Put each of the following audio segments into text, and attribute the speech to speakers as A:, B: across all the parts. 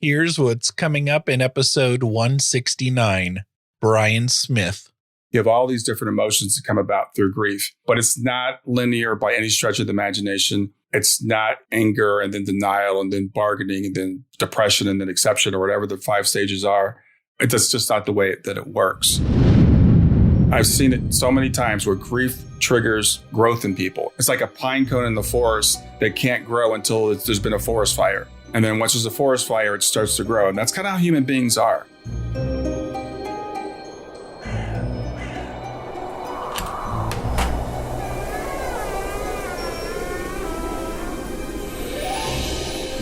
A: Here's what's coming up in episode 169. Brian Smith.
B: You have all these different emotions that come about through grief, but it's not linear by any stretch of the imagination. It's not anger and then denial and then bargaining and then depression and then acceptance or whatever the 5 stages are. It's just not the way that it works. I've seen it so many times where grief triggers growth in people. It's like a pine cone in the forest that can't grow until there's been a forest fire. And then once there's a forest fire, it starts to grow. And that's kind of how human beings are.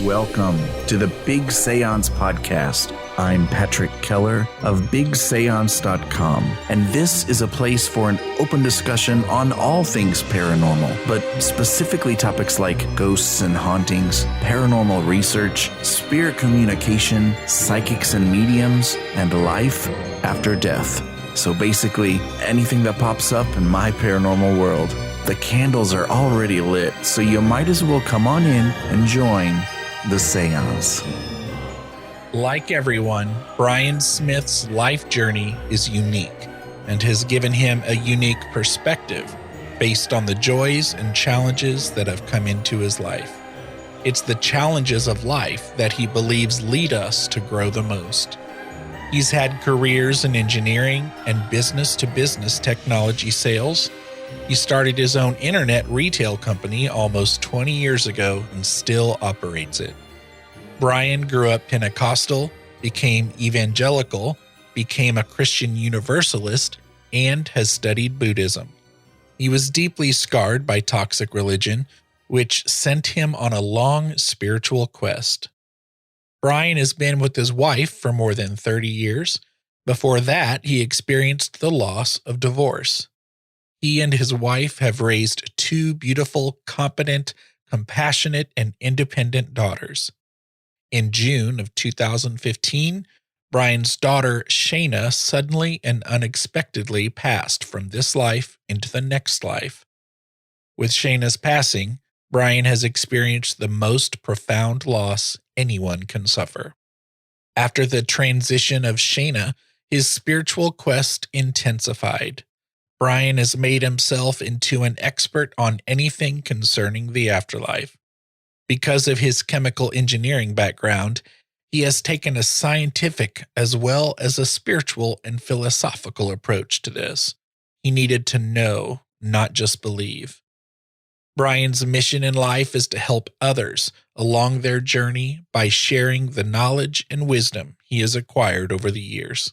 C: Welcome to the Big Seance Podcast. I'm Patrick Keller of BigSeance.com, and this is a place for an open discussion on all things paranormal, but specifically topics like ghosts and hauntings, paranormal research, spirit communication, psychics and mediums, and life after death. So basically, anything that pops up in my paranormal world. The candles are already lit, so you might as well come on in and join the seance.
A: Like everyone, Brian Smith's life journey is unique and has given him a unique perspective based on the joys and challenges that have come into his life. It's the challenges of life that he believes lead us to grow the most. He's had careers in engineering and business-to-business technology sales. He started his own internet retail company almost 20 years ago and still operates it. Brian grew up Pentecostal, became evangelical, became a Christian Universalist, and has studied Buddhism. He was deeply scarred by toxic religion, which sent him on a long spiritual quest. Brian has been with his wife for more than 30 years. Before that, he experienced the loss of divorce. He and his wife have raised 2 beautiful, competent, compassionate, and independent daughters. In June of 2015, Brian's daughter, Shayna, suddenly and unexpectedly passed from this life into the next life. With Shayna's passing, Brian has experienced the most profound loss anyone can suffer. After the transition of Shayna, his spiritual quest intensified. Brian has made himself into an expert on anything concerning the afterlife. Because of his chemical engineering background, he has taken a scientific as well as a spiritual and philosophical approach to this. He needed to know, not just believe. Brian's mission in life is to help others along their journey by sharing the knowledge and wisdom he has acquired over the years.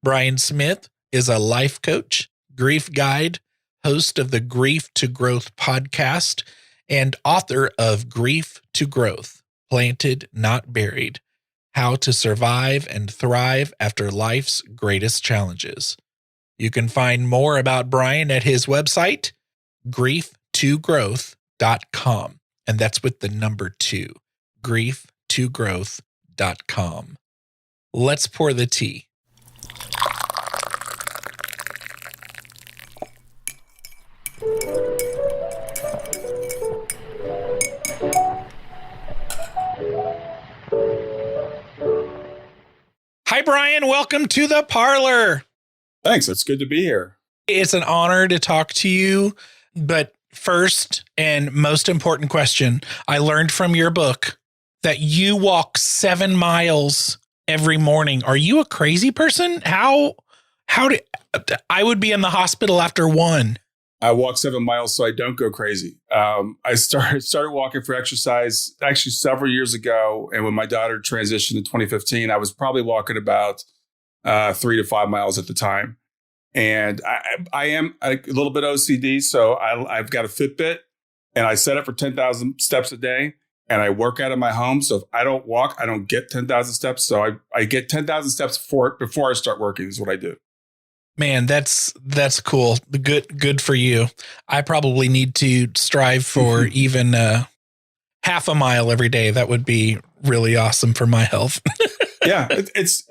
A: Brian Smith is a life coach, grief guide, host of the Grief to Growth podcast, and author of Grief to Growth, Planted, Not Buried, How to Survive and Thrive After Life's Greatest Challenges. You can find more about Brian at his website, grieftogrowth.com, and that's with the number 2, grieftogrowth.com. Let's pour the tea. Hi, Brian. Welcome to the Parlor.
B: Thanks. It's good to be here.
A: It's an honor to talk to you. But first and most important question, I learned from your book that you walk 7 miles every morning. Are you a crazy person? How do I would be in the hospital after 1.
B: I walk 7 miles so I don't go crazy. I started walking for exercise actually several years ago. And when my daughter transitioned in 2015, I was probably walking about 3 to 5 miles at the time. And I am a little bit OCD. So I've got a Fitbit and I set it for 10,000 steps a day. And I work out of my home. So if I don't walk, I don't get 10,000 steps. So I get 10,000 steps before I start working is what I do.
A: Man, that's cool. Good for you. I probably need to strive for even half a mile every day. That would be really awesome for my health.
B: Yeah, it's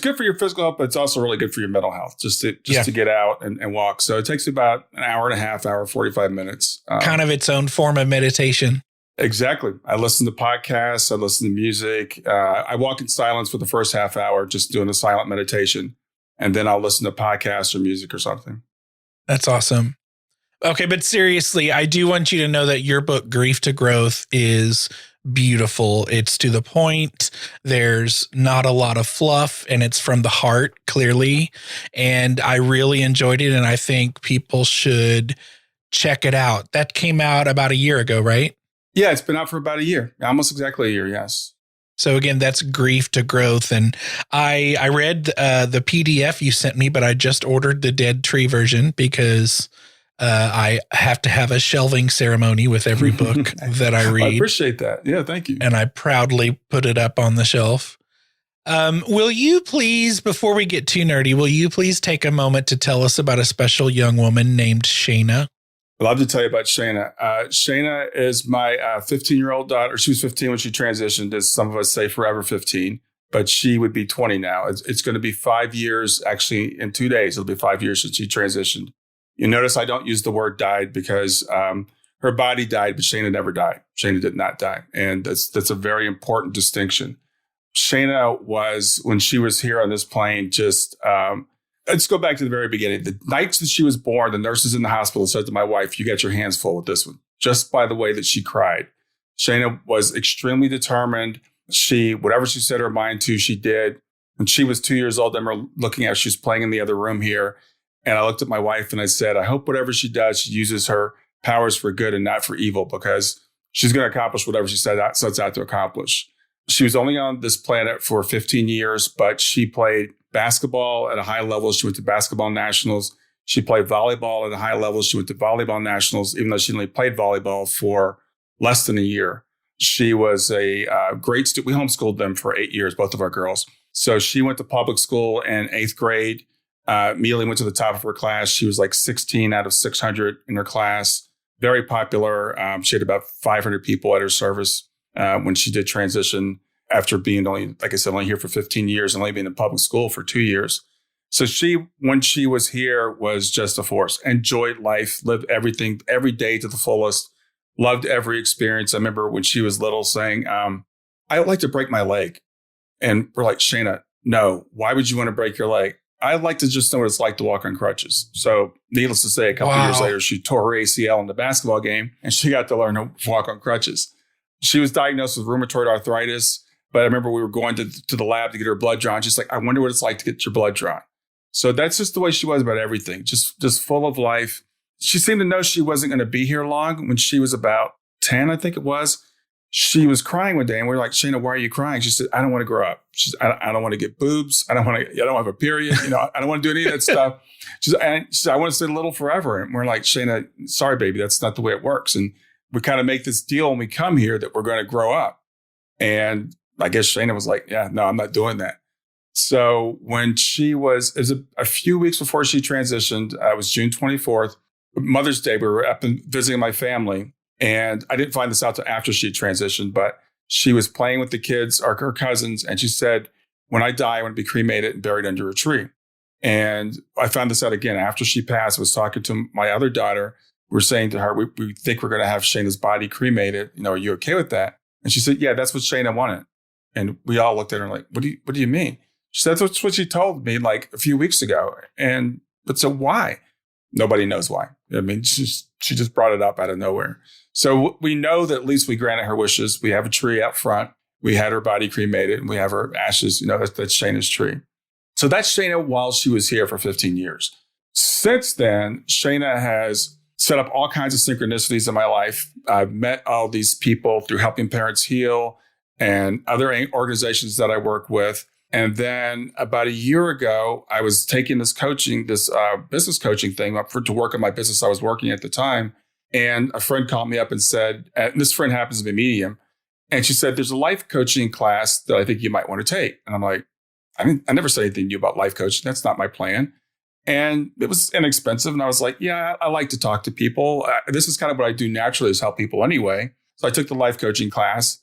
B: good for your physical health, but it's also really good for your mental health just to get out and walk. So it takes about an hour and a half, hour, 45 minutes.
A: Kind of its own form of meditation.
B: Exactly. I listen to podcasts. I listen to music. I walk in silence for the first half hour, just doing a silent meditation. And then I'll listen to podcasts or music or something.
A: That's awesome. Okay, but seriously, I do want you to know that your book, Grief to Growth, is beautiful. It's to the point. There's not a lot of fluff, and it's from the heart, clearly. And I really enjoyed it, and I think people should check it out. That came out about a year ago, right?
B: Yeah, it's been out for about a year. Almost exactly a year, yes.
A: So again, that's Grief to Growth. And I read the PDF you sent me, but I just ordered the Dead Tree version because I have to have a shelving ceremony with every book that I read.
B: I appreciate that. Yeah, thank you.
A: And I proudly put it up on the shelf. Will you please, before we get too nerdy, will you please take a moment to tell us about a special young woman named Shayna?
B: I'd love to tell you about Shayna. Shayna is my 15-year-old daughter. She was 15 when she transitioned, as some of us say forever 15, but she would be 20 now. It's going to be 5 years, actually in 2 days. It'll be 5 years since she transitioned. You notice I don't use the word died because her body died, but Shayna never died. Shayna did not die. And that's a very important distinction. Shayna was, when she was here on this plane, just... let's go back to the very beginning. The nights that she was born, the nurses in the hospital said to my wife, you got your hands full with this one, just by the way that she cried. Shayna was extremely determined. Whatever she set her mind to, she did. When she was 2 years old, I remember looking at her, she was playing in the other room here. And I looked at my wife and I said, I hope whatever she does, she uses her powers for good and not for evil, because she's going to accomplish whatever she sets out to accomplish. She was only on this planet for 15 years, but she played basketball at a high level. She went to basketball nationals. She played volleyball at a high level. She went to volleyball nationals, even though she only played volleyball for less than a year. She was a great student. We homeschooled them for 8 years, both of our girls. So she went to public school in 8th grade, immediately went to the top of her class. She was like 16 out of 600 in her class. Very popular. She had about 500 people at her service when she did transition, after being only, like I said, only here for 15 years and only being in public school for 2 years. So when she was here, was just a force, enjoyed life, lived everything, every day to the fullest, loved every experience. I remember when she was little saying, I would like to break my leg. And we're like, Shayna, no, why would you want to break your leg? I'd like to just know what it's like to walk on crutches. So needless to say, a couple of years later, she tore her ACL in the basketball game and she got to learn to walk on crutches. She was diagnosed with rheumatoid arthritis. But I remember we were going to the lab to get her blood drawn. She's like, I wonder what it's like to get your blood drawn. So that's just the way she was about everything, just full of life. She seemed to know she wasn't going to be here long. When she was about 10, I think it was, she was crying one day. And we were like, Shayna, why are you crying? She said, I don't want to grow up. She said, I don't want to get boobs. I don't have a period. I don't want to do any of that stuff. She said, I want to stay little forever. And we're like, Shayna, sorry, baby, that's not the way it works. And we kind of make this deal when we come here that we're going to grow up. And I guess Shayna was like, yeah, no, I'm not doing that. So when it was a few weeks before she transitioned, it was June 24th, Mother's Day, we were up and visiting my family. And I didn't find this out until after she transitioned, but she was playing with the kids, her cousins. And she said, when I die, I want to be cremated and buried under a tree. And I found this out again after she passed. I was talking to my other daughter. We were saying to her, we think we're going to have Shayna's body cremated. Are you okay with that? And she said, yeah, that's what Shayna wanted. And we all looked at her like, what do you mean? She said, that's what she told me like a few weeks ago. But so why? Nobody knows why. I mean, she just brought it up out of nowhere. So we know that at least we granted her wishes. We have a tree out front. We had her body cremated and we have her ashes. That's Shayna's tree. So that's Shayna while she was here for 15 years. Since then, Shayna has set up all kinds of synchronicities in my life. I've met all these people through Helping Parents Heal and other organizations that I work with. And then about a year ago, I was taking this business coaching thing up to work on my business I was working at the time. And a friend called me up and said, and this friend happens to be a medium. And she said, there's a life coaching class that I think you might want to take. And I'm like, I never said anything to you about life coaching. That's not my plan. And it was inexpensive. And I was like, yeah, I like to talk to people. This is kind of what I do naturally, is help people anyway. So I took the life coaching class.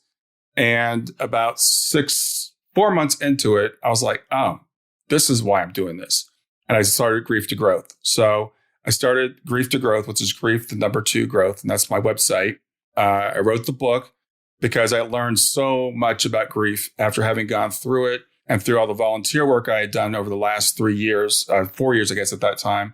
B: And about 4 months into it, I was like, oh, this is why I'm doing this. And I started Grief to Growth. So I started Grief to Growth, which is grief, the number 2 growth. And that's my website. I wrote the book because I learned so much about grief after having gone through it and through all the volunteer work I had done over the last 4 years, I guess at that time,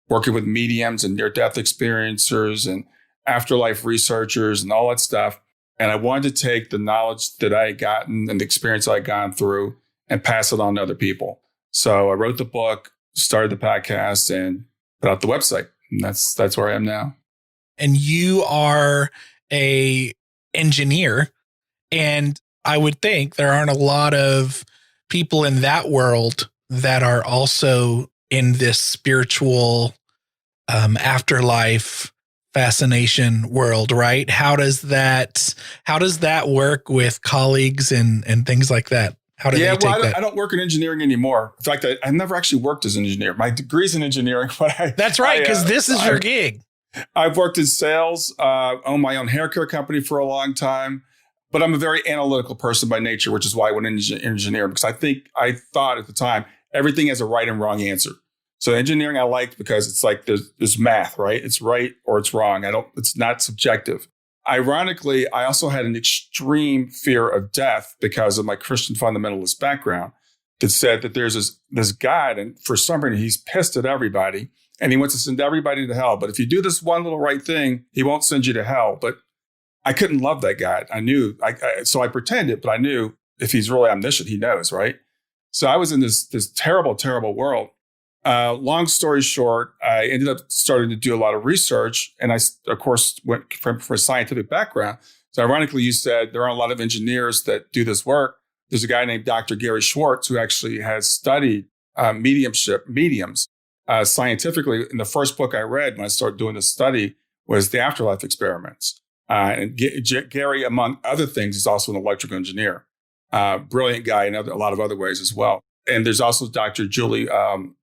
B: working with mediums and near-death experiencers and afterlife researchers and all that stuff. And I wanted to take the knowledge that I had gotten and the experience I had gone through and pass it on to other people. So I wrote the book, started the podcast, and put out the website. And that's where I am now.
A: And you are a engineer, and I would think there aren't a lot of people in that world that are also in this spiritual afterlife fascination world, right? How does that work with colleagues and things like that? How do they take that?
B: I don't work in engineering anymore. In fact, I never actually worked as an engineer. My degree's in engineering, but
A: that's right, because this is your gig.
B: I've worked in sales, owned my own hair care company for a long time, but I'm a very analytical person by nature, which is why I went into engineering, because I thought at the time, everything has a right and wrong answer. So engineering I liked because it's like there's math, right? It's right or it's wrong. It's not subjective. Ironically, I also had an extreme fear of death because of my Christian fundamentalist background that said that there's this God, and for some reason he's pissed at everybody and he wants to send everybody to hell. But if you do this one little right thing, he won't send you to hell. But I couldn't love that God. I knew, so I pretended, but I knew if he's really omniscient, he knows, right? So I was in this terrible, terrible world. Long story short, I ended up starting to do a lot of research, and I, of course, went for a scientific background. So ironically, you said there aren't a lot of engineers that do this work. There's a guy named Dr. Gary Schwartz who actually has studied mediums scientifically. And the first book I read when I started doing this study was The Afterlife Experiments. And Gary, among other things, is also an electrical engineer. Brilliant guy in a lot of other ways as well. And there's also Dr. Julie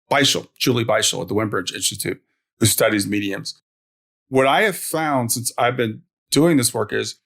B: Beischel at the Windbridge Institute, who studies mediums. What I have found since I've been doing this work is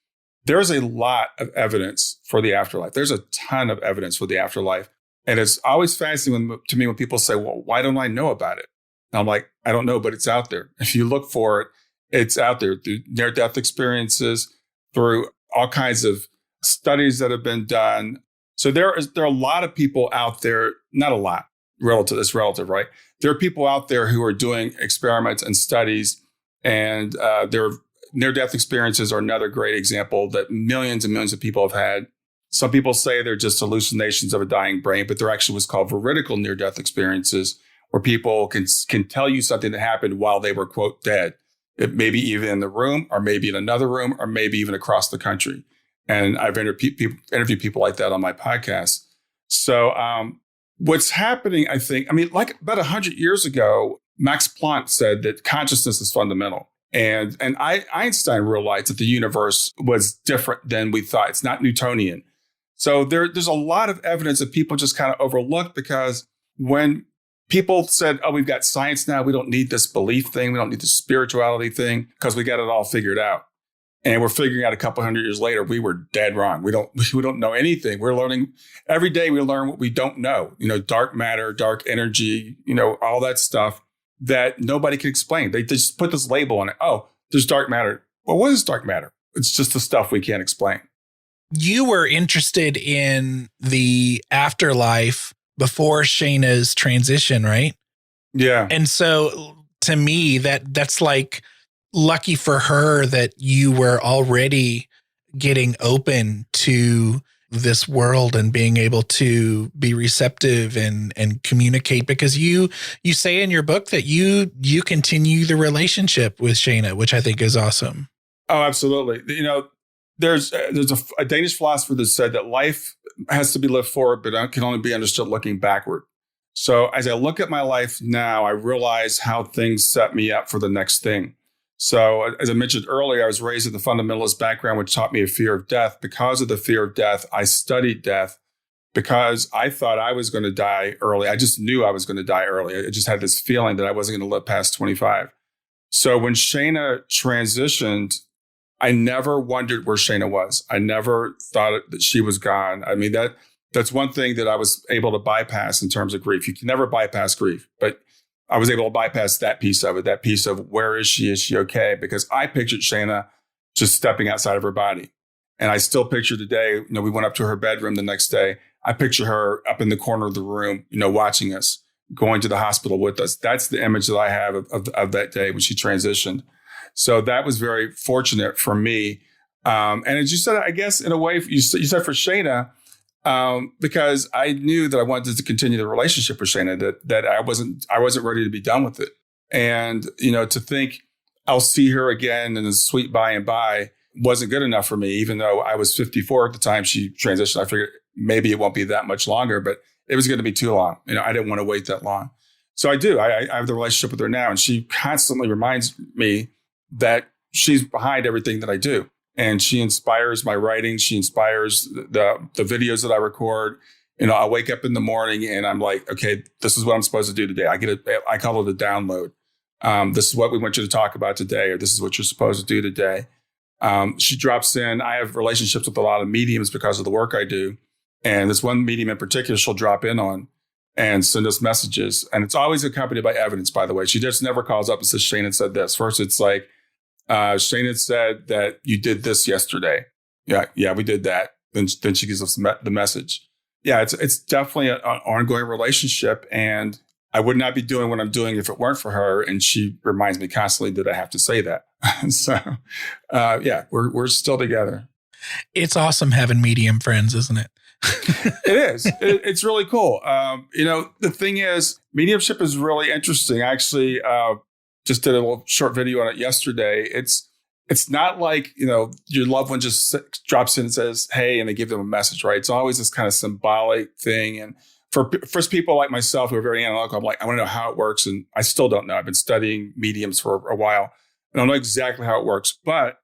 B: there's a lot of evidence for the afterlife. There's a ton of evidence for the afterlife. And it's always fascinating to me when people say, well, why don't I know about it? And I'm like, I don't know, but it's out there. If you look for it, it's out there through near-death experiences, through all kinds of studies that have been done. So there are a lot of people out there, not a lot, it's relative, right? There are people out there who are doing experiments and studies, and their near-death experiences are another great example that millions and millions of people have had. Some people say they're just hallucinations of a dying brain, but they're actually what's called veridical near-death experiences, where people can tell you something that happened while they were, quote, dead. It may be even in the room, or maybe in another room, or maybe even across the country. And I've interviewed people like that on my podcast. So what's happening, I think, like about 100 years ago, Max Planck said that consciousness is fundamental. And Einstein realized that the universe was different than we thought. It's not Newtonian. So there's a lot of evidence that people just kind of overlook, because when people said, oh, we've got science now, we don't need this belief thing, we don't need this spirituality thing, because we got it all figured out. And we're figuring out a couple hundred years later, we were dead wrong. We don't know anything. We're learning every day. We learn what we don't know. Dark matter, dark energy, all that stuff that nobody can explain. They just put this label on it. Oh, there's dark matter. Well, what is dark matter? It's just the stuff we can't explain.
A: You were interested in the afterlife before Shayna's transition, right?
B: Yeah.
A: And so to me, that's like lucky for her that you were already getting open to this world and being able to be receptive and communicate, because you say in your book that you continue the relationship with Shayna, which I think is awesome.
B: Oh, absolutely. There's a Danish philosopher that said that life has to be lived forward, but can only be understood looking backward. So as I look at my life now, I realize how things set me up for the next thing. So as I mentioned earlier, I was raised in the fundamentalist background, which taught me a fear of death. Because of the fear of death, I studied death because I thought I was going to die early. I just knew I was going to die early. I just had this feeling that I wasn't going to live past 25. So when Shayna transitioned, I never wondered where Shayna was. I never thought that she was gone. That's one thing that I was able to bypass in terms of grief. You can never bypass grief, but I was able to bypass that piece of it, that piece of where is she? Is she okay? Because I pictured Shayna just stepping outside of her body. And I still picture today, we went up to her bedroom the next day. I picture her up in the corner of the room, watching us, going to the hospital with us. That's the image that I have of that day when she transitioned. So that was very fortunate for me. And as you said, I guess in a way, you said for Shayna, because I knew that I wanted to continue the relationship with Shayna, that I wasn't ready to be done with it. And, to think I'll see her again in the sweet by and by wasn't good enough for me, even though I was 54 at the time she transitioned. I figured maybe it won't be that much longer, but it was going to be too long. I didn't want to wait that long. So I do. I have the relationship with her now, and she constantly reminds me that she's behind everything that I do. And she inspires my writing. She inspires the videos that I record. I wake up in the morning and I'm like, okay, this is what I'm supposed to do today. I call it a download. This is what we want you to talk about today, or this is what you're supposed to do today. She drops in. I have relationships with a lot of mediums because of the work I do. And this one medium in particular, she'll drop in on and send us messages. And it's always accompanied by evidence, by the way. She just never calls up and says, Shayna said this. First, it's like, Shayna said that you did this yesterday. Yeah, we did that. Then she gives us the message. Yeah, it's definitely an ongoing relationship. And I would not be doing what I'm doing if it weren't for her. And she reminds me constantly that I have to say that. So, we're still together.
A: It's awesome having medium friends, isn't it?
B: It is. It's really cool. The thing is, mediumship is really interesting. I actually just did a little short video on it yesterday. It's not like, your loved one just drops in and says, hey, and they give them a message, right? It's always this kind of symbolic thing. And for people like myself who are very analytical, I'm like, I want to know how it works. And I still don't know. I've been studying mediums for a while. I don't know exactly how it works, but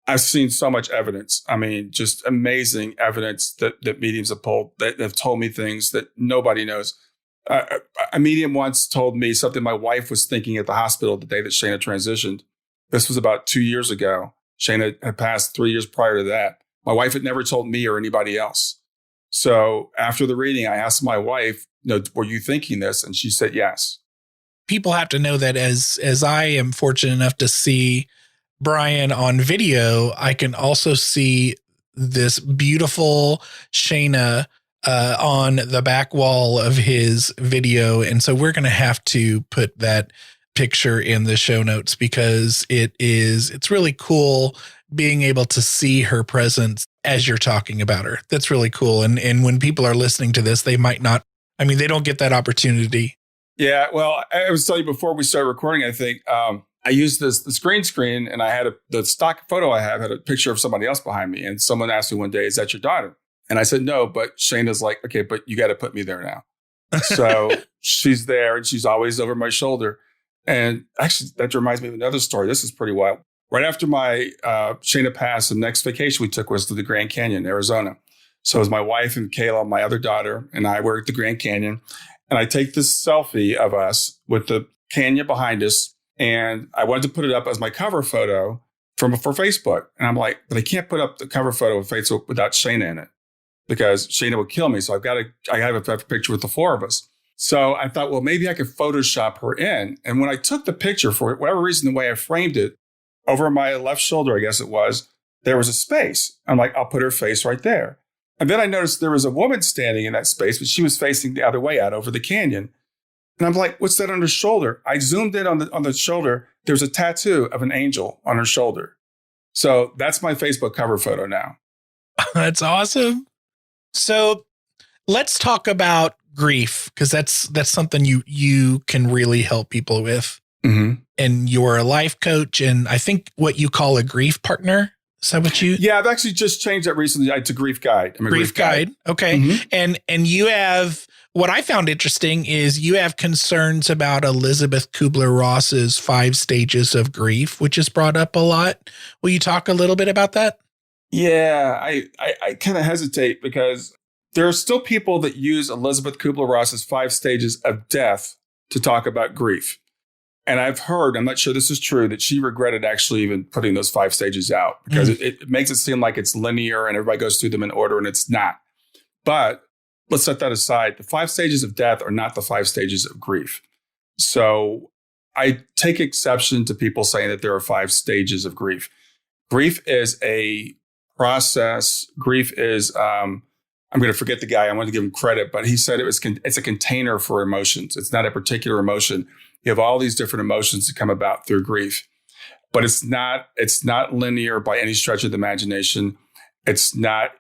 B: I've seen so much evidence. I mean, just amazing evidence that mediums have pulled, that have told me things that nobody knows. A medium once told me something my wife was thinking at the hospital the day that Shayna transitioned. This was about 2 years ago. Shayna had passed 3 years prior to that. My wife had never told me or anybody else. So after the reading, I asked my wife, were you thinking this? And she said yes.
A: People have to know that as I am fortunate enough to see Brian on video, I can also see this beautiful Shayna on the back wall of his video. And so we're going to have to put that picture in the show notes because it's really cool being able to see her presence as you're talking about her. That's really cool. And when people are listening to this, they might not, they don't get that opportunity.
B: Yeah. Well, I was telling you before we started recording, I think, I used the green screen and I had the stock photo I have had a picture of somebody else behind me. And someone asked me one day, is that your daughter? And I said, no, but Shayna's like, okay, but you got to put me there now. So she's there and she's always over my shoulder. And actually, that reminds me of another story. This is pretty wild. Right after my Shayna passed, the next vacation we took was to the Grand Canyon, Arizona. So it was my wife and Kayla, my other daughter, and I were at the Grand Canyon. And I take this selfie of us with the canyon behind us. And I wanted to put it up as my cover photo for Facebook. And I'm like, but I can't put up the cover photo of Facebook without Shayna in it because Shayna would kill me. So I have a picture with the four of us. So I thought, well, maybe I could Photoshop her in. And when I took the picture, for whatever reason, the way I framed it, over my left shoulder, I guess it was, there was a space. I'm like, I'll put her face right there. And then I noticed there was a woman standing in that space, but she was facing the other way out over the canyon. And I'm like, what's that on her shoulder? I zoomed in on the shoulder. There's a tattoo of an angel on her shoulder. So that's my Facebook cover photo now.
A: That's awesome. So let's talk about grief, because that's something you can really help people with.
B: Mm-hmm.
A: And you're a life coach, and I think what you call a grief partner. Is that what you?
B: Yeah, I've actually just changed that recently to grief guide. I'm a grief guide.
A: Okay.
B: Mm-hmm.
A: And you have, what I found interesting is you have concerns about Elizabeth Kubler-Ross's 5 stages of grief, which is brought up a lot. Will you talk a little bit about that?
B: Yeah, I kind of hesitate because there are still people that use Elizabeth Kubler-Ross's 5 stages of death to talk about grief. And I've heard, I'm not sure this is true, that she regretted actually even putting those 5 stages out because it makes it seem like it's linear and everybody goes through them in order, and it's not. But let's set that aside. The 5 stages of death are not the 5 stages of grief. So I take exception to people saying that there are 5 stages of grief. Grief is a process. Grief is, I'm going to forget the guy. I want to give him credit, but he said it's a container for emotions. It's not a particular emotion. You have all these different emotions that come about through grief, but it's not linear by any stretch of the imagination. It's not,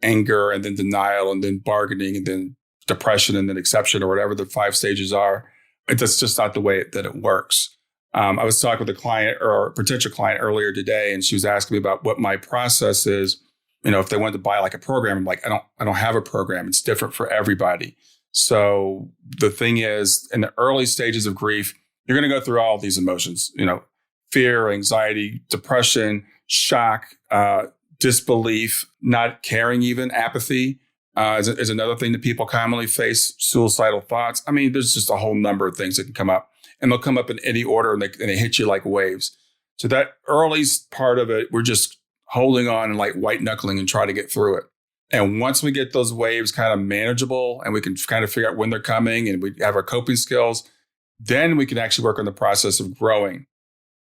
B: anger and then denial and then bargaining and then depression and then acceptance or whatever the 5 stages are. That's just not the way that it works. I was talking with a client or a potential client earlier today, and she was asking me about what my process is. If they wanted to buy like a program, I'm like, I don't have a program. It's different for everybody. So the thing is, in the early stages of grief, you're going to go through all these emotions, fear, anxiety, depression, shock, disbelief, not caring, even apathy is another thing that people commonly face. Suicidal thoughts. I mean, there's just a whole number of things that can come up, and they'll come up in any order, and they hit you like waves. So that early part of it, we're just holding on and like white knuckling and try to get through it. And once we get those waves kind of manageable and we can kind of figure out when they're coming and we have our coping skills, then we can actually work on the process of growing.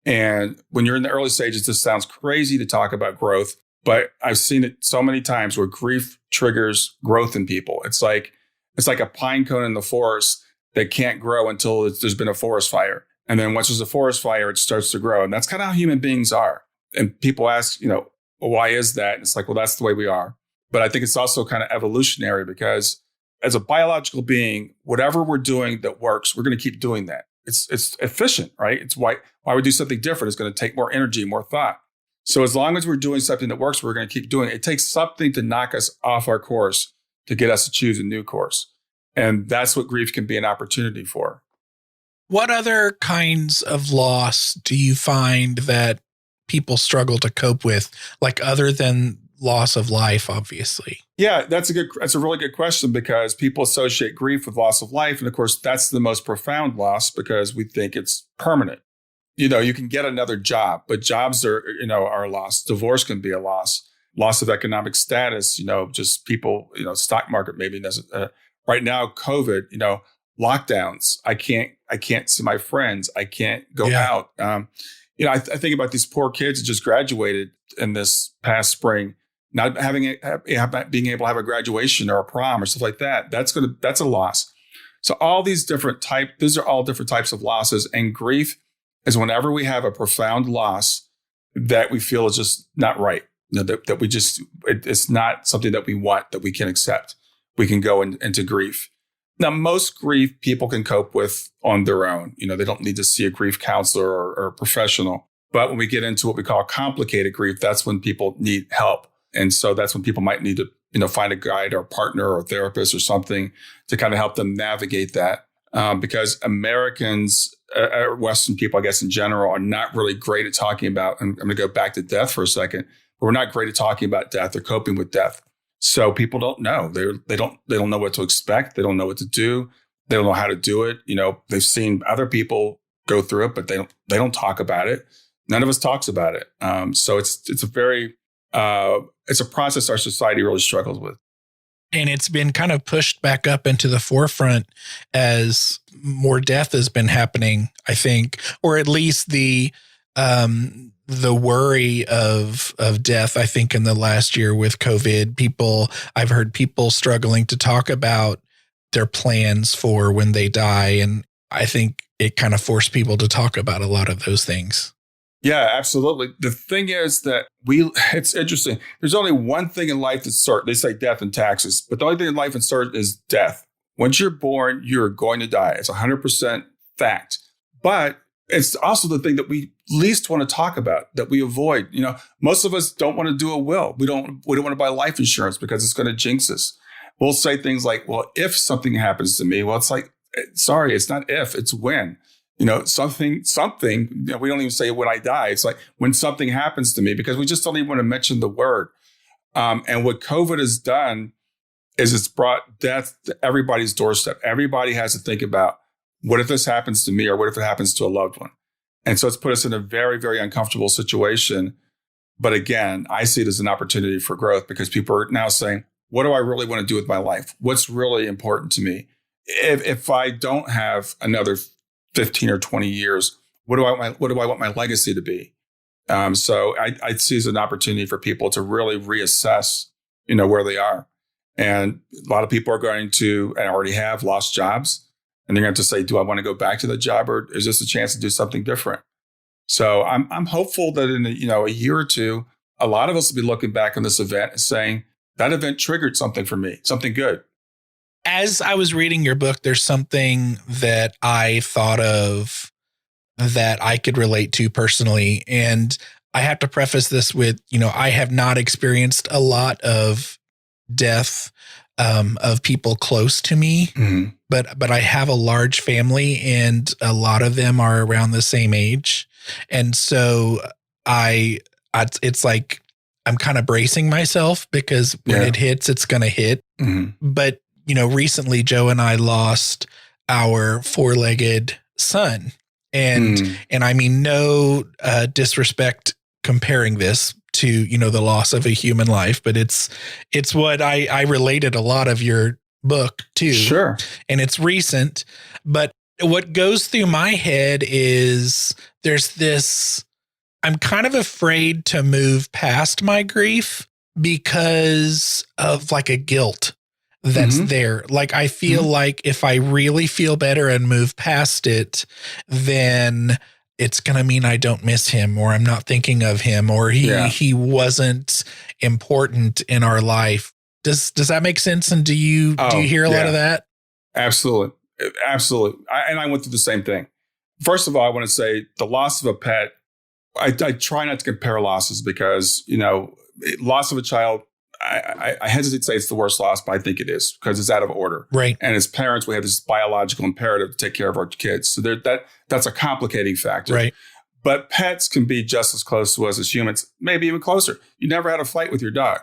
B: And when you're in the early stages, this sounds crazy to talk about growth, but I've seen it so many times where grief triggers growth in people. It's like a pine cone in the forest that can't grow until there's been a forest fire. And then once there's a forest fire, it starts to grow. And that's kind of how human beings are. And people ask, well, why is that? And it's like, well, that's the way we are. But I think it's also kind of evolutionary because as a biological being, whatever we're doing that works, we're going to keep doing that. It's efficient, right? It's why we do something different. It's going to take more energy, more thought. So as long as we're doing something that works, we're going to keep doing it. It takes something to knock us off our course to get us to choose a new course. And that's what grief can be an opportunity for.
A: What other kinds of loss do you find that people struggle to cope with, like other than loss of life, obviously?
B: Yeah, that's a really good question because people associate grief with loss of life. And of course, that's the most profound loss because we think it's permanent. You can get another job, but jobs are a loss. Divorce can be a loss of economic status, just people, stock market maybe doesn't, right now, COVID, lockdowns. I can't see my friends. I can't go out. I think about these poor kids that just graduated in this past spring, not being able to have a graduation or a prom or stuff like that. That's a loss. So all these these are all different types of losses, and grief is whenever we have a profound loss that we feel is just not right. That we just, it's not something that we want, that we can accept. We can go into grief. Now, most grief people can cope with on their own. They don't need to see a grief counselor or a professional. But when we get into what we call complicated grief, that's when people need help. And so that's when people might need to, find a guide or a partner or a therapist or something to kind of help them navigate that. Because Americans, Western people, I guess in general, are not really great at talking about, and I'm going to go back to death for a second, but we're not great at talking about death or coping with death. So people don't know. They don't know what to expect. They don't know what to do. They don't know how to do it. They've seen other people go through it, but they don't talk about it. None of us talks about it. So it's a process our society really struggles with.
A: And it's been kind of pushed back up into the forefront as more death has been happening, I think, or at least the worry of death, I think, in the last year with COVID. I've heard people struggling to talk about their plans for when they die. And I think it kind of forced people to talk about a lot of those things.
B: Yeah, absolutely. The thing is that it's interesting. There's only one thing in life that's certain. They say death and taxes, but the only thing in life that's certain is death. Once you're born, you're going to die. It's 100% fact. But it's also the thing that we least want to talk about, that we avoid. Most of us don't want to do a will. We don't want to buy life insurance because it's going to jinx us. We'll say things like, well, if something happens to me, well, it's like, sorry, it's not if, it's when. Something, we don't even say when I die. It's like when something happens to me, because we just don't even want to mention the word. And what COVID has done is it's brought death to everybody's doorstep. Everybody has to think about, what if this happens to me, or what if it happens to a loved one? And so it's put us in a very, very uncomfortable situation. But again, I see it as an opportunity for growth, because people are now saying, what do I really want to do with my life? What's really important to me? If I don't have another 15 or 20 years, what do I want my legacy to be? So I see as an opportunity for people to really reassess, where they are. And a lot of people are going to, and already have, lost jobs. And they're going to say, do I want to go back to the job, or is this a chance to do something different? So I'm hopeful that in a year or two, a lot of us will be looking back on this event and saying, that event triggered something for me, something good.
A: As I was reading your book, there's something that I thought of that I could relate to personally. And I have to preface this with, I have not experienced a lot of death of people close to me, but I have a large family, and a lot of them are around the same age. And so it's like, I'm kind of bracing myself, because when it hits, it's going to hit. But, recently Joe and I lost our 4-legged son. And I mean, no disrespect comparing this to, the loss of a human life, but it's what I related a lot of your book to.
B: Sure.
A: And it's recent, but what goes through my head is there's this, I'm kind of afraid to move past my grief because of like a guilt that's there. Like, I feel like if I really feel better and move past it, then it's going to mean I don't miss him, or I'm not thinking of him, or he wasn't important in our life. Does that make sense? And do you hear a lot of that?
B: Absolutely. Absolutely. I went through the same thing. First of all, I want to say the loss of a pet, I try not to compare losses, because, loss of a child, I hesitate to say it's the worst loss, but I think it is, because it's out of order.
A: Right.
B: And as parents, we have this biological imperative to take care of our kids. So that's a complicating factor.
A: Right.
B: But pets can be just as close to us as humans, maybe even closer. You never had a fight with your dog.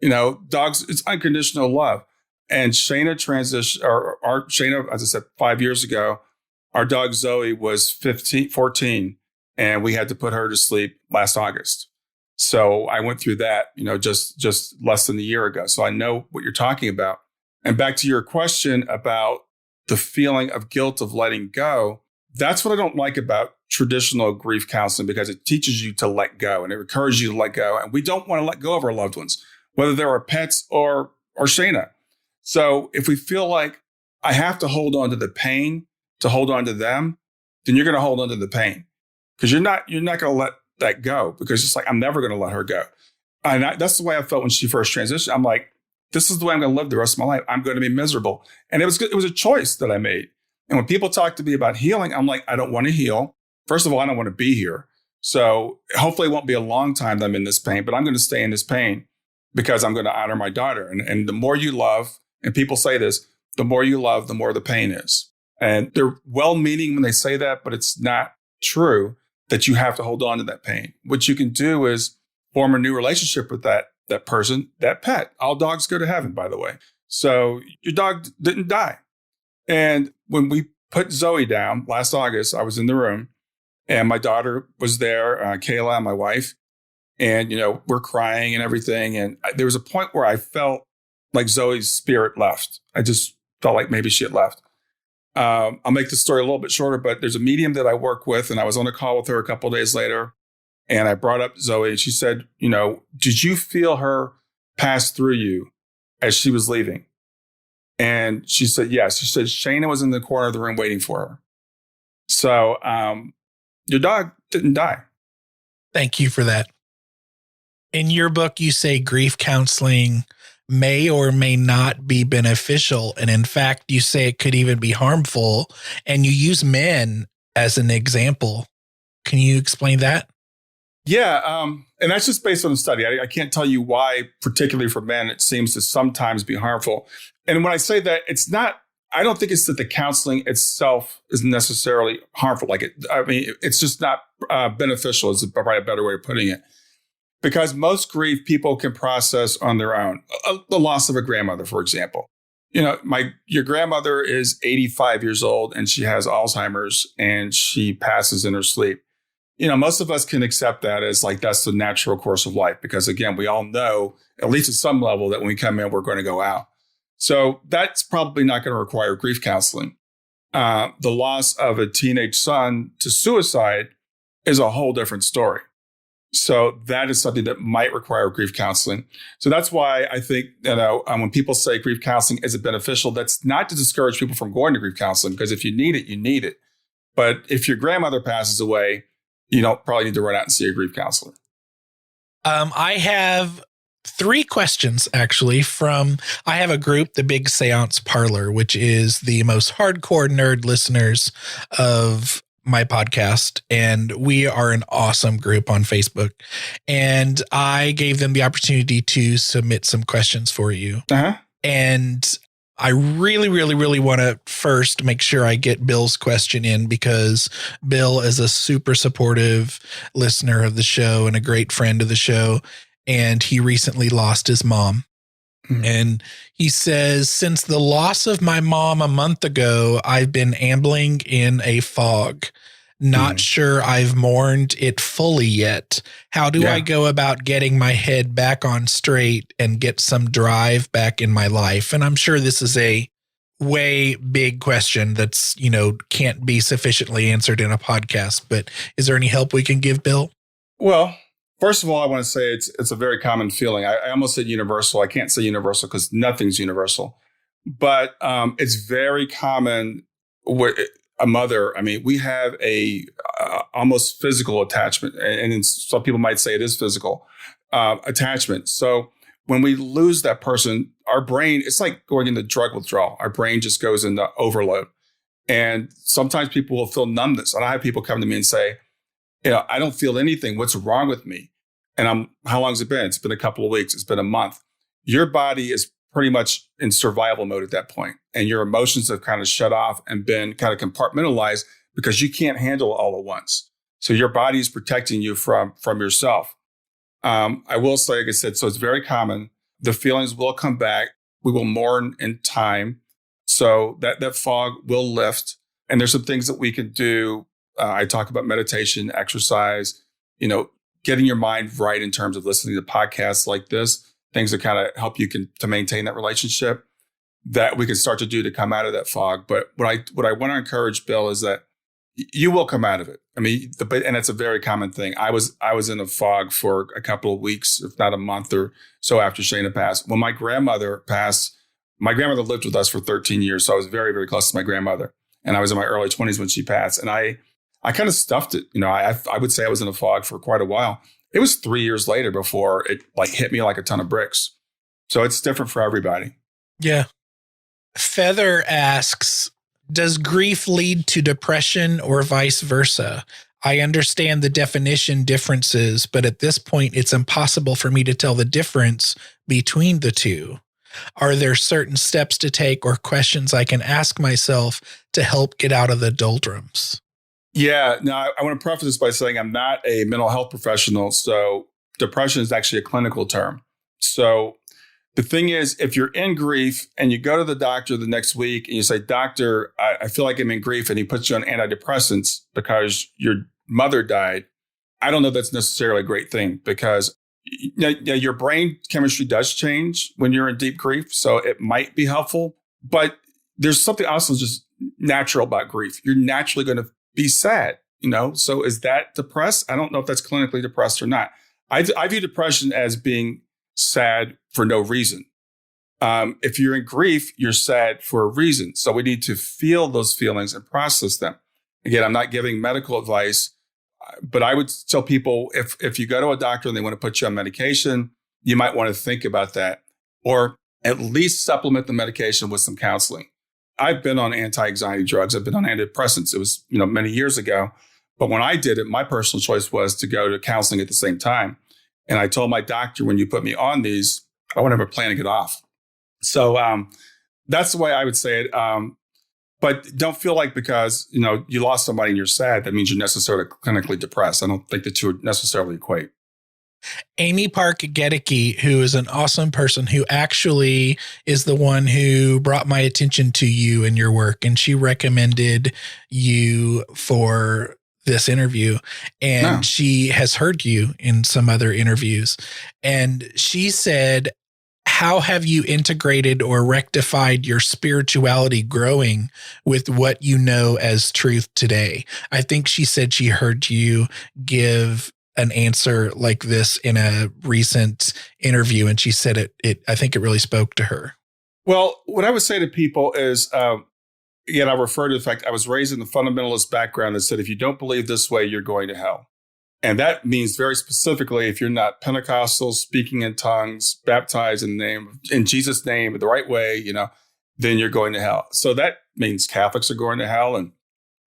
B: Dogs, it's unconditional love. And Shayna Shayna, as I said, 5 years ago, our dog Zoe was 14, and we had to put her to sleep last August. So I went through that, just less than a year ago. So I know what you're talking about. And back to your question about the feeling of guilt of letting go. That's what I don't like about traditional grief counseling, because it teaches you to let go, and it encourages you to let go. And we don't want to let go of our loved ones, whether they're our pets or Shayna. So if we feel like I have to hold on to the pain to hold on to them, then you're going to hold on to the pain, because you're not going to let that go, because it's like, I'm never going to let her go. And that's the way I felt when she first transitioned. I'm like, this is the way I'm going to live the rest of my life. I'm going to be miserable. And it was a choice that I made. And when people talk to me about healing, I'm like, I don't want to heal. First of all, I don't want to be here. So hopefully it won't be a long time that I'm in this pain, but I'm going to stay in this pain because I'm going to honor my daughter. And the more you love, and people say this, the more you love, the more the pain is. And they're well-meaning when they say that, but it's not true that you have to hold on to that pain. What you can do is form a new relationship with that person, that pet. All dogs go to heaven, by the way. So your dog didn't die. And when we put Zoe down last August, I was in the room, and my daughter was there, Kayla, my wife, and, we're crying and everything. And there was a point where I felt like Zoe's spirit left. I just felt like maybe she had left. I'll make the story a little bit shorter, but there's a medium that I work with, and I was on a call with her a couple of days later, and I brought up Zoe, and she said, did you feel her pass through you as she was leaving? And she said, yes. She said, Shayna was in the corner of the room waiting for her. So your dog didn't die.
A: Thank you for that. In your book, you say grief counseling may or may not be beneficial. And in fact, you say it could even be harmful. And you use men as an example. Can you explain that?
B: Yeah. And that's just based on a study. I can't tell you why, particularly for men, it seems to sometimes be harmful. And when I say that, I don't think it's that the counseling itself is necessarily harmful. It's just not beneficial is probably a better way of putting it. Because most grief people can process on their own. The loss of a grandmother, for example. Your grandmother is 85 years old and she has Alzheimer's and she passes in her sleep. Most of us can accept that as like, that's the natural course of life. Because again, we all know, at least at some level, that when we come in, we're going to go out. So that's probably not going to require grief counseling. The loss of a teenage son to suicide is a whole different story. So that is something that might require grief counseling. So that's why I think, when people say grief counseling is beneficial, that's not to discourage people from going to grief counseling, because if you need it, you need it. But if your grandmother passes away, you don't probably need to run out and see a grief counselor.
A: I have 3 questions, actually, I have a group, the Big Seance Parlor, which is the most hardcore nerd listeners of my podcast. And we are an awesome group on Facebook. And I gave them the opportunity to submit some questions for you.
B: Uh-huh.
A: And I really, really, really want to first make sure I get Bill's question in, because Bill is a super supportive listener of the show and a great friend of the show. And he recently lost his mom. Mm-hmm. And he says, since the loss of my mom a month ago, I've been ambling in a fog. Not sure I've mourned it fully yet. How do I go about getting my head back on straight and get some drive back in my life? And I'm sure this is a way big question that's, can't be sufficiently answered in a podcast, but is there any help we can give, Bill?
B: Well, first of all, I want to say it's a very common feeling. I almost said universal. I can't say universal because nothing's universal, but it's very common. A mother, we have a almost physical attachment, and some people might say it is physical attachment. So when we lose that person, our brain, it's like going into drug withdrawal. Our brain just goes into overload. And sometimes people will feel numbness. And I have people come to me and say, I don't feel anything. What's wrong with me? And how long has it been? It's been a couple of weeks. It's been a month. Your body is pretty much in survival mode at that point. And your emotions have kind of shut off and been kind of compartmentalized because you can't handle it all at once. So your body is protecting you from yourself. I will say, like I said, so it's very common. The feelings will come back. We will mourn in time. So that fog will lift. And there's some things that we can do. I talk about meditation, exercise, getting your mind right in terms of listening to podcasts like this. Things that kind of help you to maintain that relationship that we can start to do to come out of that fog. But what I want to encourage, Bill, is that you will come out of it. And it's a very common thing. I was in a fog for a couple of weeks, if not a month or so after Shayna passed. When my grandmother passed, my grandmother lived with us for 13 years. So I was very, very close to my grandmother. And I was in my early 20s when she passed. And I kind of stuffed it. I would say I was in a fog for quite a while. It was 3 years later before it hit me like a ton of bricks. So it's different for everybody.
A: Yeah. Feather asks, does grief lead to depression or vice versa? I understand the definition differences, but at this point, it's impossible for me to tell the difference between the two. Are there certain steps to take or questions I can ask myself to help get out of the doldrums?
B: Yeah. Now, I want to preface this by saying I'm not a mental health professional. So depression is actually a clinical term. So the thing is, if you're in grief and you go to the doctor the next week and you say, doctor, I feel like I'm in grief, and he puts you on antidepressants because your mother died, I don't know if that's necessarily a great thing, because your brain chemistry does change when you're in deep grief. So it might be helpful, but there's something also just natural about grief. You're naturally going to be sad, So is that depressed? I don't know if that's clinically depressed or not. I view depression as being sad for no reason. If you're in grief, you're sad for a reason. So we need to feel those feelings and process them. Again, I'm not giving medical advice, but I would tell people if you go to a doctor and they want to put you on medication, you might want to think about that, or at least supplement the medication with some counseling. I've been on anti-anxiety drugs. I've been on antidepressants. It was, many years ago. But when I did it, my personal choice was to go to counseling at the same time. And I told my doctor, when you put me on these, I want to have a plan to get off. So that's the way I would say it. But don't feel like because, you lost somebody and you're sad, that means you're necessarily clinically depressed. I don't think the two necessarily equate.
A: Amy Park Gedicke, who is an awesome person who actually is the one who brought my attention to you and your work. And she recommended you for this interview, and she has heard you in some other interviews. And she said, how have you integrated or rectified your spirituality growing with what you know as truth today? I think she said she heard you give an answer like this in a recent interview, and she said I think it really spoke to her.
B: Well, what I would say to people is, again, I refer to the fact I was raised in the fundamentalist background that said, if you don't believe this way, you're going to hell. And that means very specifically, if you're not Pentecostal, speaking in tongues, baptized in Jesus' name, the right way, then you're going to hell. So that means Catholics are going to hell and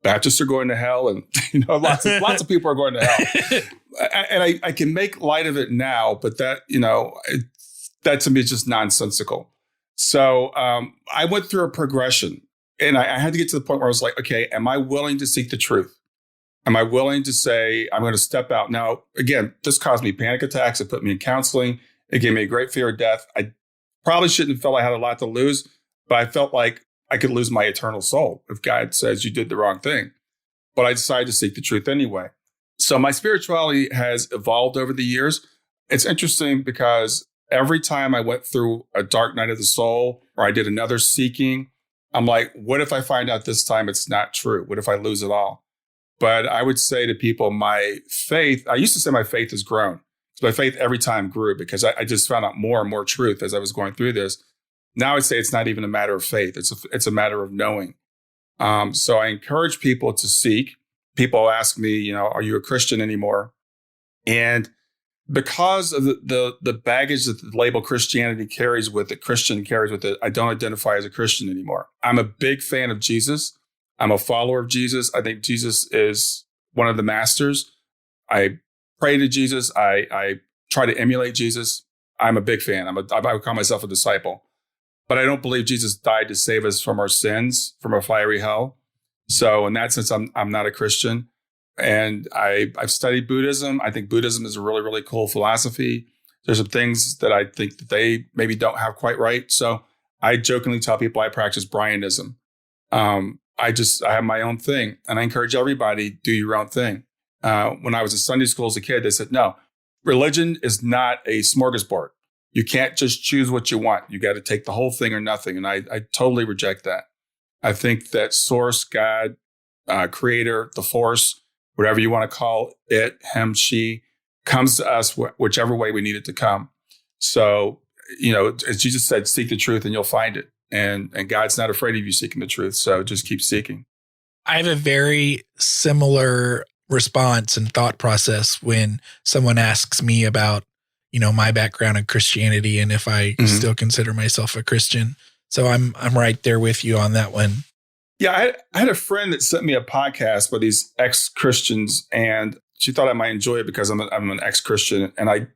B: Baptists are going to hell, and lots of people are going to hell. And I can make light of it now, but that that to me is just nonsensical. So I went through a progression, and I had to get to the point where I was like, okay, am I willing to seek the truth? Am I willing to say I'm going to step out? Now, again, this caused me panic attacks. It put me in counseling. It gave me a great fear of death. I probably shouldn't have felt I had a lot to lose, but I felt like I could lose my eternal soul if God says you did the wrong thing. But I decided to seek the truth anyway. So my spirituality has evolved over the years. It's interesting because every time I went through a dark night of the soul or I did another seeking, I'm like, what if I find out this time it's not true? What if I lose it all? But I would say to people, my faith, I used to say my faith has grown. So my faith every time grew because I just found out more and more truth as I was going through this. Now I'd say it's not even a matter of faith. It's a matter of knowing. So I encourage people to seek. People ask me, are you a Christian anymore? And because of the baggage that the label Christianity carries with it, Christian carries with it, I don't identify as a Christian anymore. I'm a big fan of Jesus. I'm a follower of Jesus. I think Jesus is one of the masters. I pray to Jesus. I try to emulate Jesus. I'm a big fan. I call myself a disciple. But I don't believe Jesus died to save us from our sins, from a fiery hell. So in that sense, I'm not a Christian. And I've studied Buddhism. I think Buddhism is a really, really cool philosophy. There's some things that I think that they maybe don't have quite right. So I jokingly tell people I practice Bryanism. I have my own thing, and I encourage everybody, do your own thing. When I was in Sunday school as a kid, they said, no, religion is not a smorgasbord. You can't just choose what you want. You got to take the whole thing or nothing. And I totally reject that. I think that source, God, creator, the force, whatever you want to call it, him, she, comes to us whichever way we need it to come. So, as Jesus said, seek the truth and you'll find it. And God's not afraid of you seeking the truth. So just keep seeking.
A: I have a very similar response and thought process when someone asks me about, my background in Christianity and if I still consider myself a Christian. So I'm right there with you on that one.
B: Yeah, I had a friend that sent me a podcast by these ex-Christians, and she thought I might enjoy it because I'm an ex-Christian, and I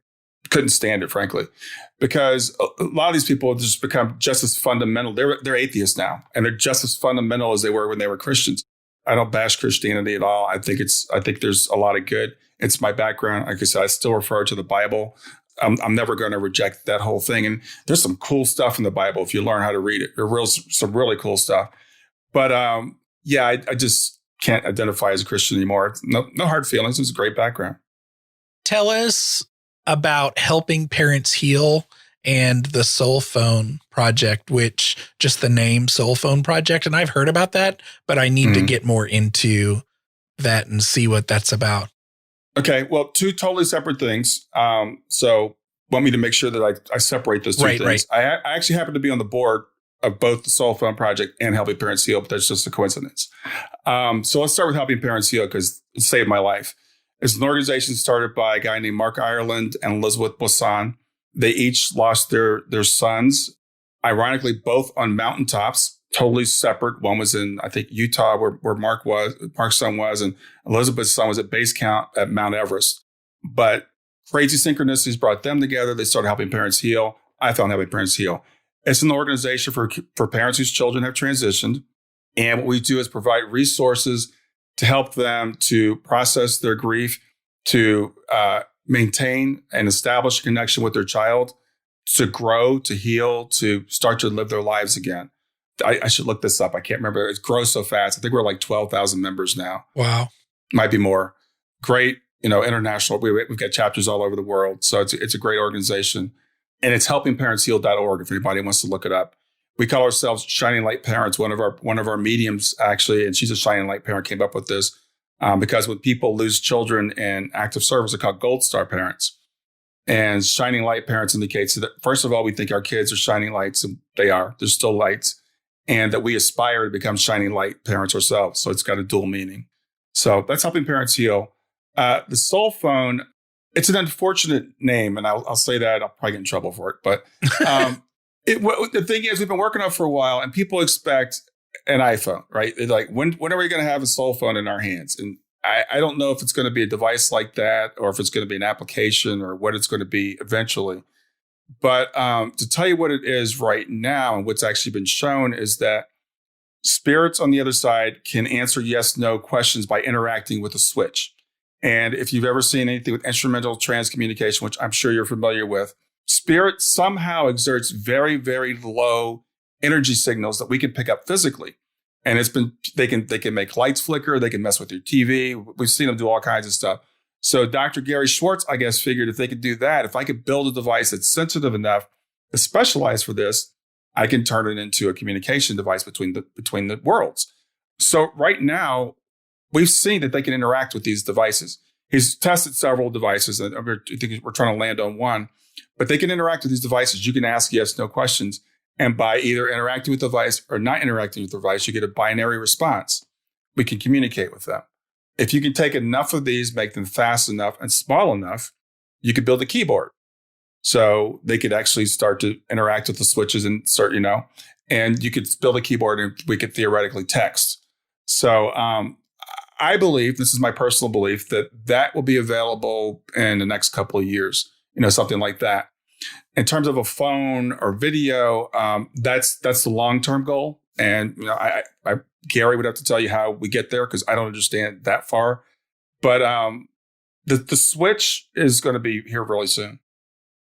B: couldn't stand it, frankly, because a lot of these people have just become just as fundamental. They're atheists now, and they're just as fundamental as they were when they were Christians. I don't bash Christianity at all. I think there's a lot of good. It's my background. Like I said, I still refer to the Bible. I'm never going to reject that whole thing. And there's some cool stuff in the Bible if you learn how to read it. There's some really cool stuff. But I just can't identify as a Christian anymore. No hard feelings. It's a great background.
A: Tell us about helping parents heal and the SoulPhone Project, which just the name SoulPhone Project. And I've heard about that, but I need to get more into that and see what that's about.
B: Okay. Well, two totally separate things. So want me to make sure that I separate those two things. Right. I actually happen to be on the board of both the SoulPhone Project and Helping Parents Heal, but that's just a coincidence. So let's start with Helping Parents Heal because it saved my life. It's an organization started by a guy named Mark Ireland and Elizabeth Boisson. They each lost their sons, ironically, both on mountaintops, totally separate. One was in, I think, Utah, where Mark's son was, and Elizabeth's son was at base camp at Mount Everest. But crazy synchronicities brought them together. They started Helping Parents Heal. I found Helping Parents Heal. It's an organization for parents whose children have transitioned. And what we do is provide resources to help them to process their grief, to maintain and establish a connection with their child, to grow, to heal, to start to live their lives again. I should look this up. I can't remember. It grows so fast. I think we're like 12,000 members now.
A: Wow.
B: Might be more. Great, international. We've got chapters all over the world. So it's a great organization. And it's helpingparentsheal.org if anybody wants to look it up. We call ourselves Shining Light Parents. One of our mediums, actually, and she's a Shining Light parent, came up with this. Because when people lose children in active service, they're called gold star parents. And shining light parents indicates that, first of all, we think our kids are shining lights, and they are. They're still lights. And that we aspire to become shining light parents ourselves. So it's got a dual meaning. So that's helping parents heal. The SoulPhone, it's an unfortunate name, and I'll say that. I'll probably get in trouble for it. But the thing is, we've been working on it for a while, and people expect an iPhone, right? They're like, when are we going to have a SoulPhone in our hands? And I don't know if it's going to be a device like that, or if it's going to be an application, or what it's going to be eventually. But to tell you what it is right now, and what's actually been shown, is that spirits on the other side can answer yes/no questions by interacting with a switch. And if you've ever seen anything with instrumental transcommunication, which I'm sure you're familiar with, spirit somehow exerts very, very low energy signals that we can pick up physically. And they can make lights flicker, they can mess with your TV. We've seen them do all kinds of stuff. So Dr. Gary Schwartz, I guess, figured if they could do that, if I could build a device that's sensitive enough to specialize for this, I can turn it into a communication device between the worlds. So right now, we've seen that they can interact with these devices. He's tested several devices, and I think we're trying to land on one. But they can interact with these devices. You can ask yes/no questions. And by either interacting with the device or not interacting with the device, you get a binary response. We can communicate with them. If you can take enough of these, make them fast enough and small enough, you could build a keyboard. So they could actually start to interact with the switches and start, and you could build a keyboard and we could theoretically text. So I believe, this is my personal belief, that will be available in the next couple of years, something like that. In terms of a phone or video, that's the long-term goal. And Gary would have to tell you how we get there, because I don't understand that far. But the switch is going to be here really soon.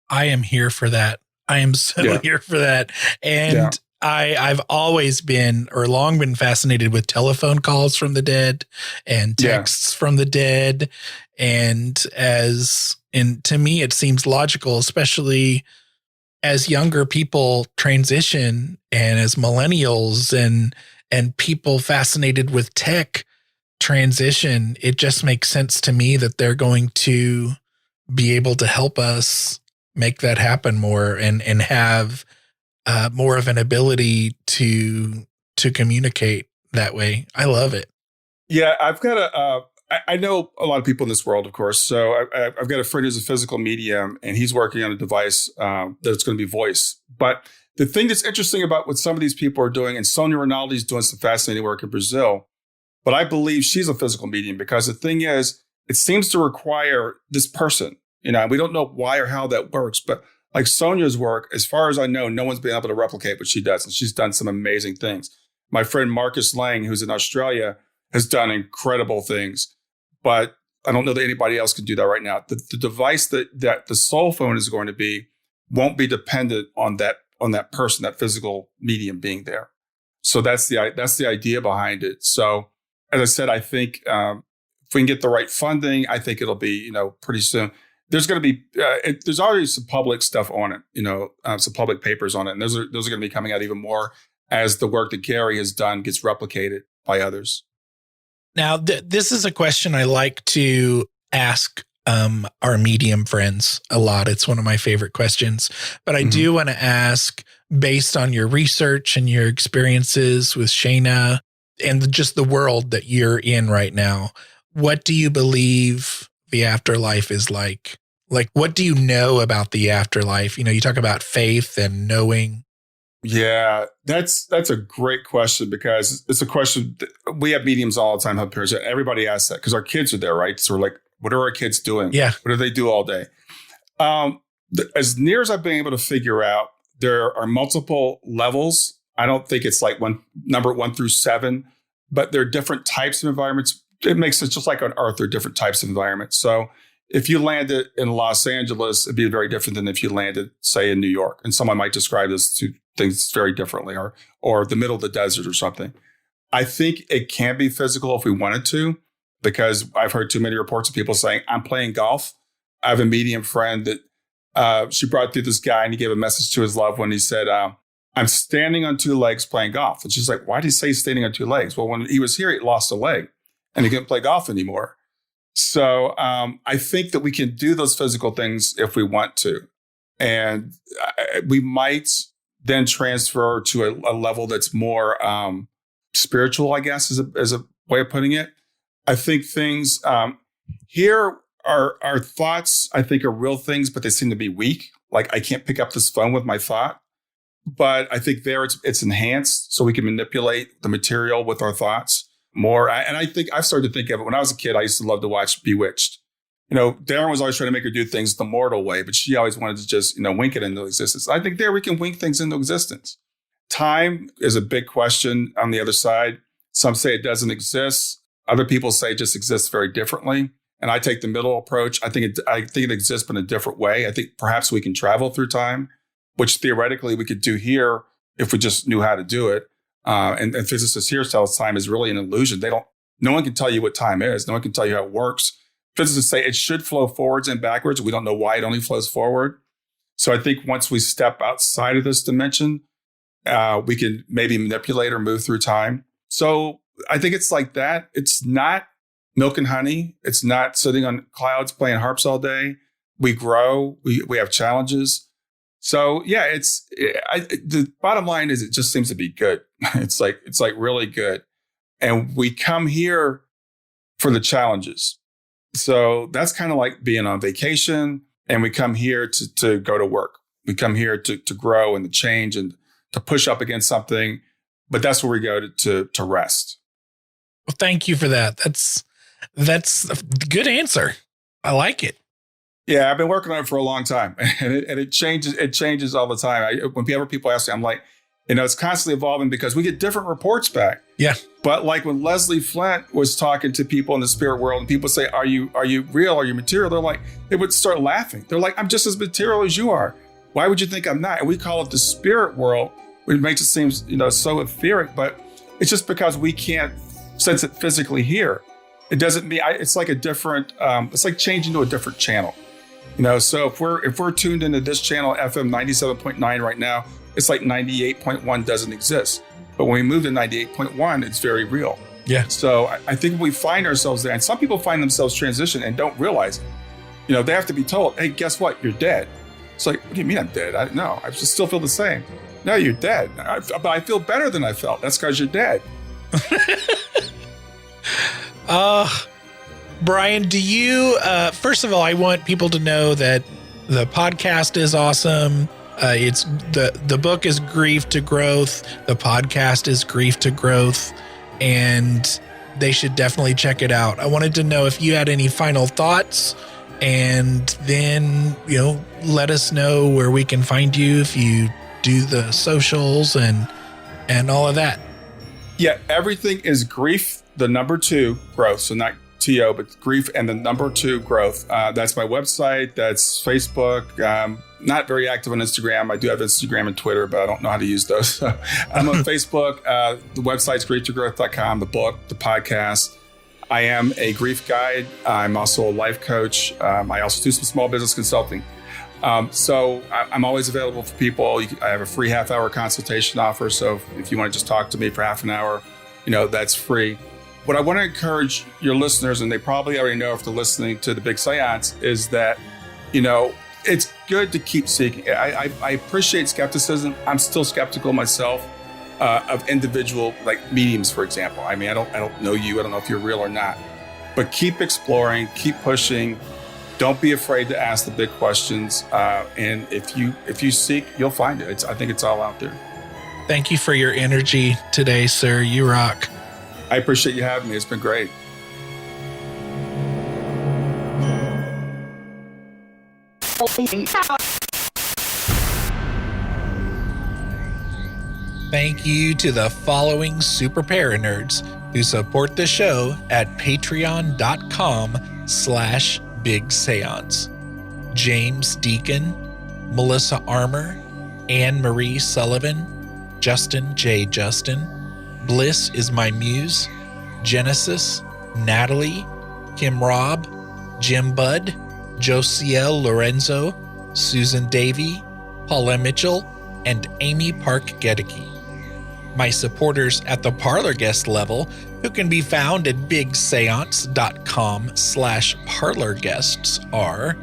A: I am here for that. I am so here for that. And I've always been, or long been, fascinated with telephone calls from the dead and texts from the dead. And to me, it seems logical, especially as younger people transition and as millennials and people fascinated with tech transition, it just makes sense to me that they're going to be able to help us make that happen more and have more of an ability to communicate that way. I love it.
B: Yeah, I've got I know a lot of people in this world, of course. So I've got a friend who's a physical medium, and he's working on a device that's going to be voice. But the thing that's interesting about what some of these people are doing, and Sonia Rinaldi is doing some fascinating work in Brazil, but I believe she's a physical medium, because the thing is, it seems to require this person. We don't know why or how that works, but like Sonia's work, as far as I know, no one's been able to replicate what she does. And she's done some amazing things. My friend Marcus Lang, who's in Australia, has done incredible things. But I don't know that anybody else can do that right now. The device that the SoulPhone is going to be won't be dependent on that person, that physical medium being there. So that's the idea behind it. So as I said, I think if we can get the right funding, I think it'll be pretty soon. There's going to be there's already some public stuff on it, some public papers on it, and those are going to be coming out even more as the work that Gary has done gets replicated by others.
A: Now, this is a question I like to ask our medium friends a lot. It's one of my favorite questions, but I do want to ask, based on your research and your experiences with Shayna and just the world that you're in right now, what do you believe the afterlife is like? Like, what do you know about the afterlife? You talk about faith and knowing.
B: Yeah, that's a great question, because it's a question that we have mediums all the time. Have parents, everybody asks that, because our kids are there, right? So we're like, what are our kids doing?
A: Yeah.
B: What do they do all day? As near as I've been able to figure out, there are multiple levels. I don't think it's like number 1 through 7, but there are different types of environments. It makes sense, just like on Earth, there are different types of environments. So if you landed in Los Angeles, it'd be very different than if you landed, say, in New York. And someone might describe those two things very differently, or the middle of the desert or something. I think it can be physical if we wanted to, because I've heard too many reports of people saying, I'm playing golf. I have a medium friend that she brought through this guy, and he gave a message to his loved one. He said, I'm standing on 2 legs playing golf. And she's like, why did he say standing on 2 legs? Well, when he was here, he lost a leg. and he couldn't play golf anymore. So I think that we can do those physical things if we want to. And we might then transfer to a level that's more spiritual, I guess, is a way of putting it. I think things here our thoughts, I think, are real things, but they seem to be weak. Like I can't pick up this phone with my thought. But I think there it's enhanced so we can manipulate the material with our thoughts more. And I think I've started to think of it. When I was a kid, I used to love to watch Bewitched. Darren was always trying to make her do things the mortal way, but she always wanted to just, wink it into existence. I think there we can wink things into existence. Time is a big question on the other side. Some say it doesn't exist. Other people say it just exists very differently. And I take the middle approach. I think it exists but in a different way. I think perhaps we can travel through time, which theoretically we could do here if we just knew how to do it. And physicists here tell us time is really an illusion. No one can tell you what time is. No one can tell you how it works. Physicists say it should flow forwards and backwards. We don't know why it only flows forward. So I think once we step outside of this dimension, we can maybe manipulate or move through time. So I think it's like that. It's not milk and honey. It's not sitting on clouds playing harps all day. We grow. We have challenges. So yeah, the bottom line is it just seems to be good. It's like really good. And we come here for the challenges. So that's kind of like being on vacation, and we come here to go to work. We come here to grow and to change and to push up against something, but that's where we go to rest.
A: Well, thank you for that. That's a good answer. I like it.
B: Yeah, I've been working on it for a long time, and it changes. It changes all the time. Whenever people ask me, I'm like, it's constantly evolving because we get different reports back.
A: Yeah.
B: But like when Leslie Flint was talking to people in the spirit world, and people say, "Are you real? Are you material?" They would start laughing. They're like, "I'm just as material as you are. Why would you think I'm not?" And we call it the spirit world, which makes it seem so etheric, but it's just because we can't sense it physically here. It doesn't mean it's like a different. It's like changing to a different channel. So if we're tuned into this channel, FM 97.9 right now, it's like 98.1 doesn't exist. But when we move to 98.1, it's very real.
A: Yeah.
B: So I think we find ourselves there, and some people find themselves transition and don't realize it. They have to be told, "Hey, guess what? You're dead." It's like, what do you mean I'm dead? No, I just still feel the same. No, you're dead. But I feel better than I felt. That's because you're dead.
A: Brian, do you, first of all, I want people to know that the podcast is awesome. It's the book is Grief to Growth. The podcast is Grief to Growth, and they should definitely check it out. I wanted to know if you had any final thoughts, and then, let us know where we can find you if you do the socials and all of that.
B: Yeah, everything is Grief, the number 2 growth. So not TO, but Grief and the number 2 growth. That's my website. That's Facebook. Not very active on Instagram. I do have Instagram and Twitter, but I don't know how to use those. So I'm on Facebook. The website's grieftogrowth.com, the book, the podcast. I am a grief guide. I'm also a life coach. I also do some small business consulting. So I'm always available for people. I have a free half-hour consultation offer. So if you want to just talk to me for half an hour, that's free. What I want to encourage your listeners, and they probably already know if they're listening to the Big Seance, is that, it's good to keep seeking. I appreciate skepticism. I'm still skeptical myself of individual, like mediums, for example. I mean, I don't know you. I don't know if you're real or not. But keep exploring, keep pushing. Don't be afraid to ask the big questions. And if you seek, you'll find it. I think it's all out there.
A: Thank you for your energy today, sir. You rock.
B: I appreciate you having me. It's been great.
A: Thank you to the following super Paranerds who support the show at patreon.com/Big Seance. James Deacon, Melissa Armour, Anne Marie Sullivan, Justin J. Justin, Bliss is my muse, Genesis, Natalie, Kim Robb, Jim Budd, Josiel Lorenzo, Susan Davey, Paula Mitchell, and Amy Park Gedeke. My supporters at the Parlor guest level, who can be found at bigseance.com/parlorguests, are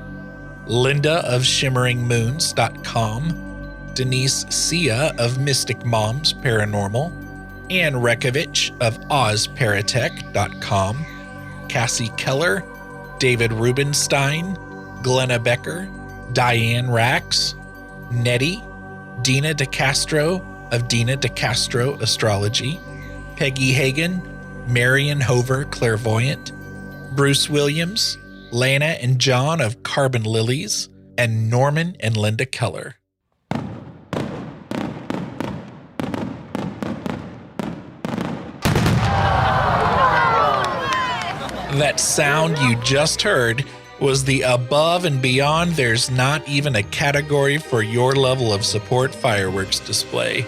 A: Linda of shimmeringmoons.com, Denise Sia of Mystic Moms Paranormal, Ann Rekovich of ozparatech.com, Cassie Keller, David Rubenstein, Glenna Becker, Diane Rax, Nettie, Dina DeCastro of Dina DeCastro Astrology, Peggy Hagen, Marion Hover Clairvoyant, Bruce Williams, Lana and John of Carbon Lilies, and Norman and Linda Keller. That sound you just heard was the above and beyond there's not even a category for your level of support fireworks display.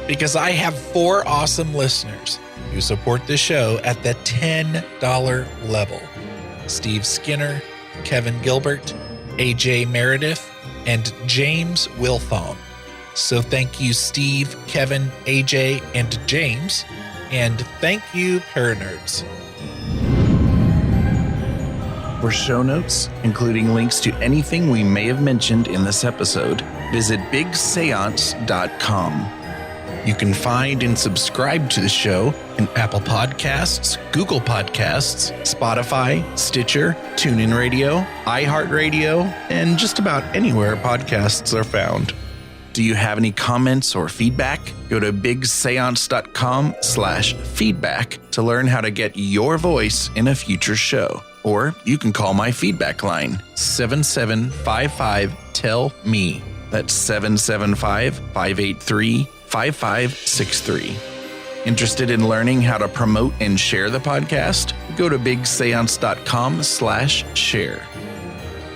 A: Because I have 4 awesome listeners who support the show at the $10 level. Steve Skinner, Kevin Gilbert, AJ Meredith, and James Wilthon. So thank you, Steve, Kevin, AJ, and James. And thank you, Paranerds.
C: For show notes, including links to anything we may have mentioned in this episode, visit bigseance.com. You can find and subscribe to the show in Apple Podcasts, Google Podcasts, Spotify, Stitcher, TuneIn Radio, iHeartRadio, and just about anywhere podcasts are found. Do you have any comments or feedback? Go to bigseance.com/feedback to learn how to get your voice in a future show. Or you can call my feedback line, 7755-TELL-ME. That's 775-583-5563. Interested in learning how to promote and share the podcast? Go to bigseance.com/share.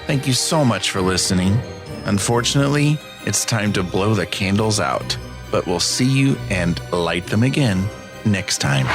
C: Thank you so much for listening. Unfortunately, it's time to blow the candles out, but we'll see you and light them again next time.